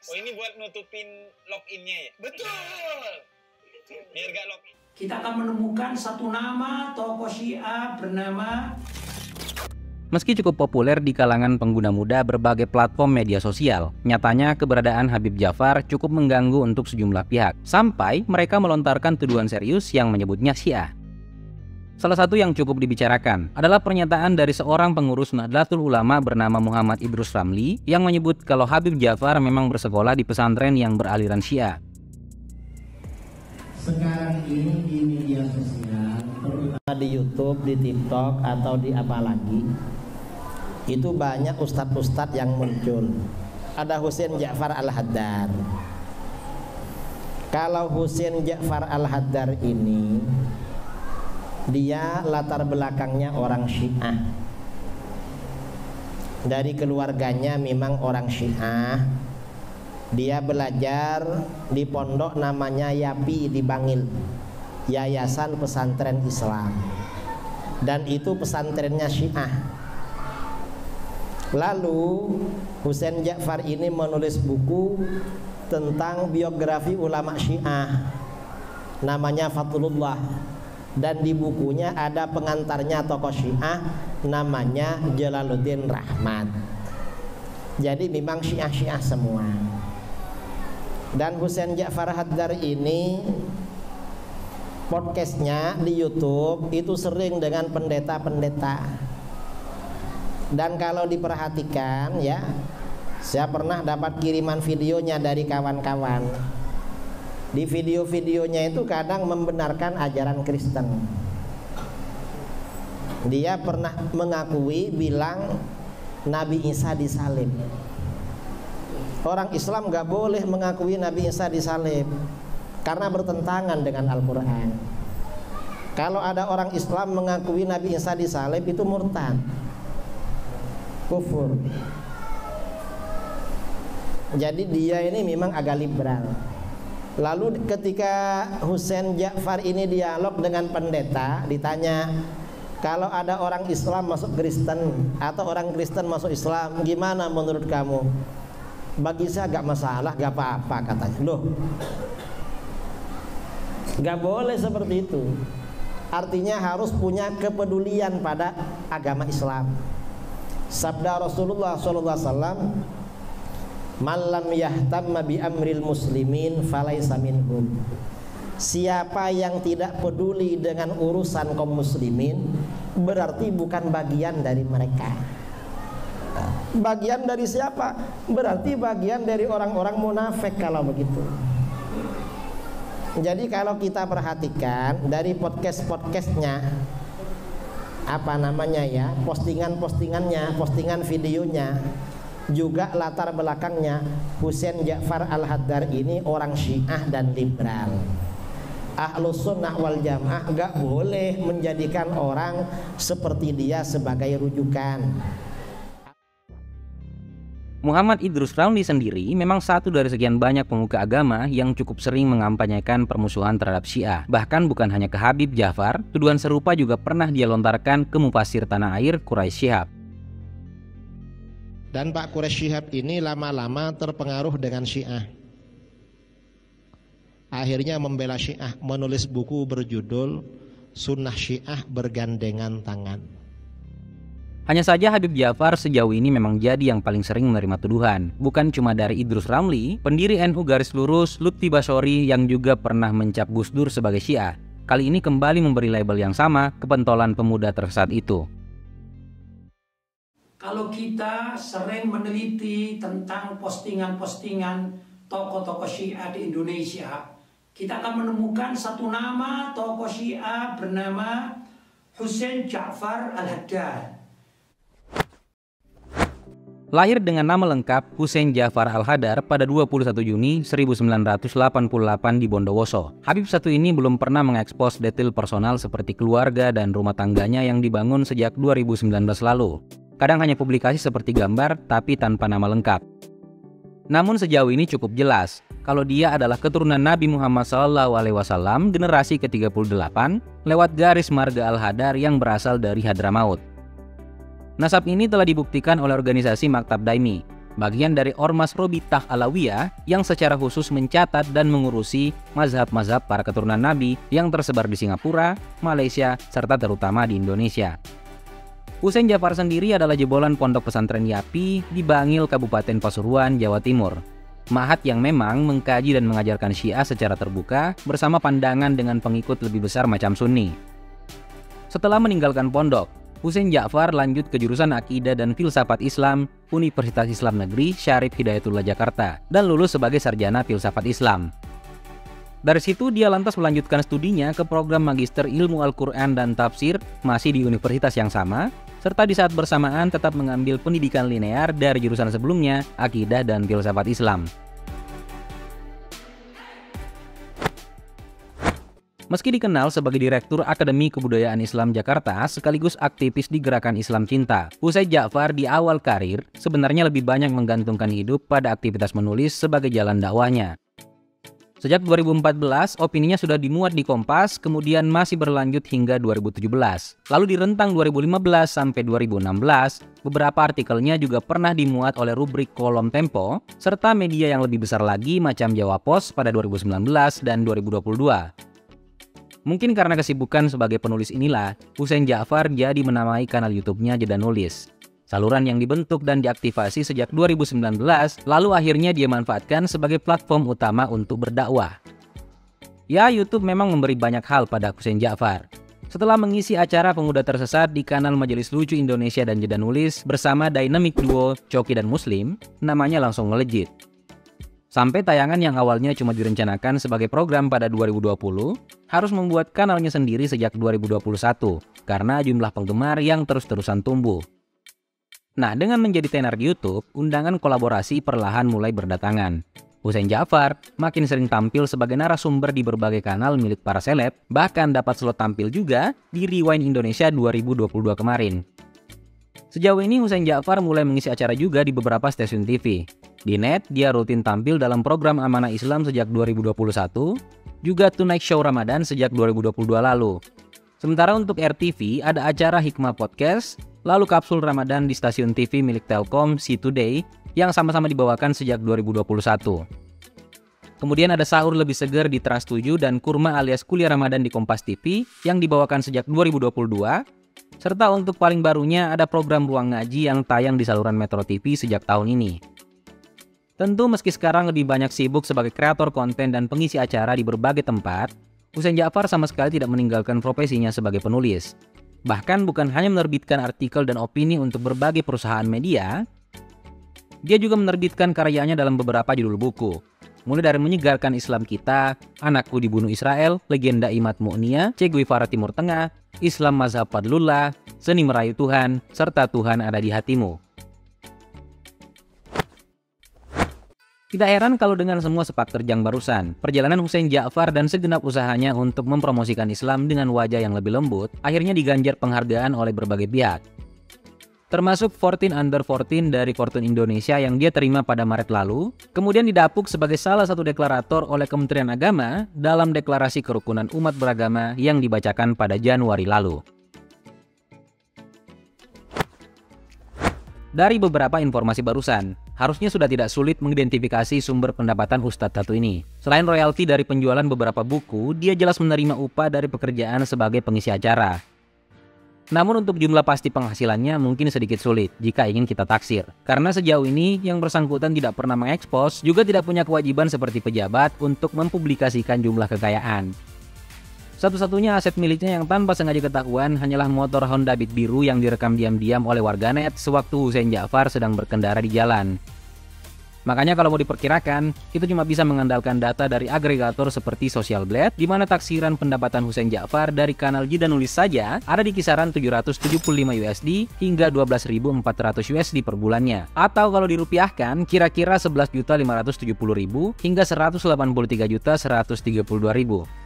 Oh, ini buat nutupin login-nya ya? Betul. Biar gak login. Kita akan menemukan satu nama tokoh Syiah bernama. Meski cukup populer di kalangan pengguna muda berbagai platform media sosial, nyatanya keberadaan Habib Ja'far cukup mengganggu untuk sejumlah pihak, sampai mereka melontarkan tuduhan serius yang menyebutnya Syiah. Salah satu yang cukup dibicarakan adalah pernyataan dari seorang pengurus Nahdlatul Ulama bernama Muhammad Idrus Ramli yang menyebut kalau Habib Ja'far memang bersekolah di pesantren yang beraliran Syiah. Sekarang ini di media sosial, terutama di YouTube, di TikTok, atau di apa lagi, itu banyak ustadz-ustadz yang muncul. Ada Husain Ja'far Al-Haddad. Kalau Husain Ja'far Al-Haddad ini, dia latar belakangnya orang Syiah. Dari keluarganya memang orang Syiah. Dia belajar di pondok namanya YAPI di Bangil, Yayasan Pesantren Islam. Dan itu pesantrennya Syiah. Lalu Husain Ja'far ini menulis buku tentang biografi ulama Syiah, namanya Fathulullah. Dan di bukunya ada pengantarnya tokoh Syiah namanya Jalaluddin Rahmat. Jadi memang Syiah-Syiah semua. Dan Husain Ja'far Haddad ini podcastnya di YouTube itu sering dengan pendeta-pendeta. Dan kalau diperhatikan ya, saya pernah dapat kiriman videonya dari kawan-kawan. Di video-videonya itu kadang membenarkan ajaran Kristen. Dia pernah mengakui bilang Nabi Isa disalib. Orang Islam gak boleh mengakui Nabi Isa disalib karena bertentangan dengan Al-Quran. Kalau ada orang Islam mengakui Nabi Isa disalib, itu murtad, kufur. Jadi dia ini memang agak liberal. Lalu ketika Husain Ja'far ini dialog dengan pendeta, ditanya, kalau ada orang Islam masuk Kristen atau orang Kristen masuk Islam, gimana menurut kamu? Bagi saya gak masalah, gak apa-apa katanya. Loh, gak boleh seperti itu. Artinya harus punya kepedulian pada agama Islam. Sabda Rasulullah SAW, "Malam yahtamma bi amril muslimin falaisa minhum." Siapa yang tidak peduli dengan urusan kaum muslimin, berarti bukan bagian dari mereka. Bagian dari siapa? Berarti bagian dari orang-orang munafik kalau begitu. Jadi kalau kita perhatikan dari podcast-podcastnya, apa namanya ya, postingan-postingannya, postingan videonya, juga latar belakangnya Husain Ja'far Al-Haddad ini orang Syiah dan liberal. Ahlus Sunnah wal Jamaah gak boleh menjadikan orang seperti dia sebagai rujukan. Muhammad Idrus Ramli sendiri memang satu dari sekian banyak pemuka agama yang cukup sering mengampanyekan permusuhan terhadap Syiah. Bahkan bukan hanya ke Habib Ja'far, tuduhan serupa juga pernah dia lontarkan ke mufasir tanah air Quraisy Shihab. Dan Pak Quraisy Shihab ini lama-lama terpengaruh dengan Syiah. Akhirnya membela Syiah, menulis buku berjudul Sunnah Syiah Bergandengan Tangan. Hanya saja Habib Ja'far sejauh ini memang jadi yang paling sering menerima tuduhan. Bukan cuma dari Idrus Ramli, pendiri NU Garis Lurus Lutfi Basyori yang juga pernah mencap Gus Dur sebagai Syiah, kali ini kembali memberi label yang sama ke pentolan pemuda tersesat itu. Kalau kita sering meneliti tentang postingan-postingan tokoh-tokoh Syiah di Indonesia, kita akan menemukan satu nama tokoh Syiah bernama Husain Ja'far Al-Haddad. Lahir dengan nama lengkap Husain Ja'far Al-Haddad pada 21 Juni 1988 di Bondowoso. Habib satu ini belum pernah mengekspos detail personal seperti keluarga dan rumah tangganya yang dibangun sejak 2019 lalu. Kadang hanya publikasi seperti gambar tapi tanpa nama lengkap. Namun sejauh ini cukup jelas kalau dia adalah keturunan Nabi Muhammad SAW generasi ke-38 lewat garis marga Al-Haddad yang berasal dari Hadramaut. Nasab ini telah dibuktikan oleh organisasi Maktab Daimi. bagian dari Ormas Robitah Alawiyah yang secara khusus mencatat dan mengurusi mazhab-mazhab para keturunan Nabi yang tersebar di Singapura, Malaysia, serta terutama di Indonesia. Husein Ja'far sendiri adalah jebolan Pondok Pesantren Yapi di Bangil, Kabupaten Pasuruan, Jawa Timur. Ma'had yang memang mengkaji dan mengajarkan Syiah secara terbuka bersama pandangan dengan pengikut lebih besar macam Sunni. Setelah meninggalkan pondok, Husein Ja'far lanjut ke jurusan Akidah dan Filsafat Islam Universitas Islam Negeri Syarif Hidayatullah Jakarta dan lulus sebagai sarjana Filsafat Islam. Dari situ dia lantas melanjutkan studinya ke program Magister Ilmu Al-Quran dan Tafsir masih di universitas yang sama, serta di saat bersamaan tetap mengambil pendidikan linear dari jurusan sebelumnya, Akidah dan Filsafat Islam. Meski dikenal sebagai Direktur Akademi Kebudayaan Islam Jakarta sekaligus aktivis di Gerakan Islam Cinta, Husein Ja'far di awal karir sebenarnya lebih banyak menggantungkan hidup pada aktivitas menulis sebagai jalan dakwahnya. Sejak 2014, opininya sudah dimuat di Kompas, kemudian masih berlanjut hingga 2017. Lalu di rentang 2015 sampai 2016, beberapa artikelnya juga pernah dimuat oleh rubrik Kolom Tempo, serta media yang lebih besar lagi macam Jawa Pos pada 2019 dan 2022. Mungkin karena kesibukan sebagai penulis inilah, Husein Ja'far jadi menamai kanal YouTube-nya Jeda Nulis. Saluran yang dibentuk dan diaktifasi sejak 2019, lalu akhirnya dia manfaatkan sebagai platform utama untuk berdakwah. Ya, YouTube memang memberi banyak hal pada Husein Ja'far. Setelah mengisi acara Pemuda Tersesat di kanal Majelis Lucu Indonesia dan Jeda Nulis bersama dynamic duo Coki dan Muslim, namanya langsung melejit. Sampai tayangan yang awalnya cuma direncanakan sebagai program pada 2020, harus membuat kanalnya sendiri sejak 2021, karena jumlah penggemar yang terus-terusan tumbuh. Nah, dengan menjadi tenar di YouTube, undangan kolaborasi perlahan mulai berdatangan. Husein Ja'far makin sering tampil sebagai narasumber di berbagai kanal milik para seleb, bahkan dapat slot tampil juga di Rewind Indonesia 2022 kemarin. Sejauh ini Husein Ja'far mulai mengisi acara juga di beberapa stasiun TV. Di net, dia rutin tampil dalam program Amanah Islam sejak 2021, juga Tonight Show Ramadan sejak 2022 lalu. Sementara untuk RTV, ada acara Hikmah Podcast, lalu Kapsul Ramadan di stasiun TV milik Telkom, See Today, yang sama-sama dibawakan sejak 2021. Kemudian ada Sahur Lebih Seger di Trans 7 dan Kurma alias Kuliah Ramadan di Kompas TV, yang dibawakan sejak 2022, serta untuk paling barunya ada program Ruang Ngaji yang tayang di saluran Metro TV sejak tahun ini. Tentu meski sekarang lebih banyak sibuk sebagai kreator konten dan pengisi acara di berbagai tempat, Husein Ja'far sama sekali tidak meninggalkan profesinya sebagai penulis. Bahkan bukan hanya menerbitkan artikel dan opini untuk berbagai perusahaan media, dia juga menerbitkan karyanya dalam beberapa judul buku. Mulai dari Menyegarkan Islam Kita, Anakku Dibunuh Israel, Legenda Imad Mu'nia, Che Guevara Timur Tengah, Islam Mazhab Fadlullah, Seni Merayu Tuhan, serta Tuhan Ada di Hatimu. Tidak heran kalau dengan semua sepak terjang barusan, perjalanan Husein Ja'far dan segenap usahanya untuk mempromosikan Islam dengan wajah yang lebih lembut, akhirnya diganjar penghargaan oleh berbagai pihak. Termasuk 14 Under 14 dari Fortune Indonesia yang dia terima pada Maret lalu, kemudian didapuk sebagai salah satu deklarator oleh Kementerian Agama dalam Deklarasi Kerukunan Umat Beragama yang dibacakan pada Januari lalu. Dari beberapa informasi barusan, harusnya sudah tidak sulit mengidentifikasi sumber pendapatan Ustadz satu ini. Selain royalti dari penjualan beberapa buku, dia jelas menerima upah dari pekerjaan sebagai pengisi acara. Namun untuk jumlah pasti penghasilannya mungkin sedikit sulit jika ingin kita taksir. Karena sejauh ini yang bersangkutan tidak pernah mengekspos, juga tidak punya kewajiban seperti pejabat untuk mempublikasikan jumlah kekayaan. Satu-satunya aset miliknya yang tanpa sengaja ketahuan hanyalah motor Honda Beat biru yang direkam diam-diam oleh warganet sewaktu Husein Ja'far sedang berkendara di jalan. Makanya kalau mau diperkirakan, itu cuma bisa mengandalkan data dari agregator seperti Social Blade, di mana taksiran pendapatan Husein Ja'far dari kanal Jeda Nulis saja ada di kisaran 775 USD hingga 12.400 USD per bulannya. Atau kalau dirupiahkan, kira-kira 11.570.000 hingga 183.132.000.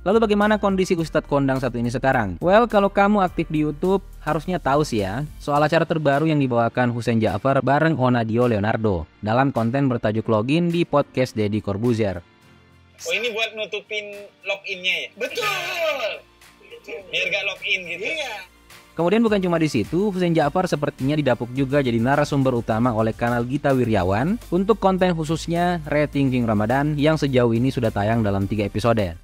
Lalu bagaimana kondisi Ustadz Kondang satu ini sekarang? Well, kalau kamu aktif di YouTube, harusnya tahu sih ya, soal acara terbaru yang dibawakan Husein Ja'far bareng Onadio Leonardo dalam konten bertajuk Login di podcast Deddy Corbuzier. Oh, ini buat nutupin login-nya ya? Betul. Biar gak login gitu. Iya. Kemudian bukan cuma di situ, Husein Ja'far sepertinya didapuk juga jadi narasumber utama oleh kanal Gita Wirjawan untuk konten khususnya Rethinking Ramadan yang sejauh ini sudah tayang dalam 3 episode.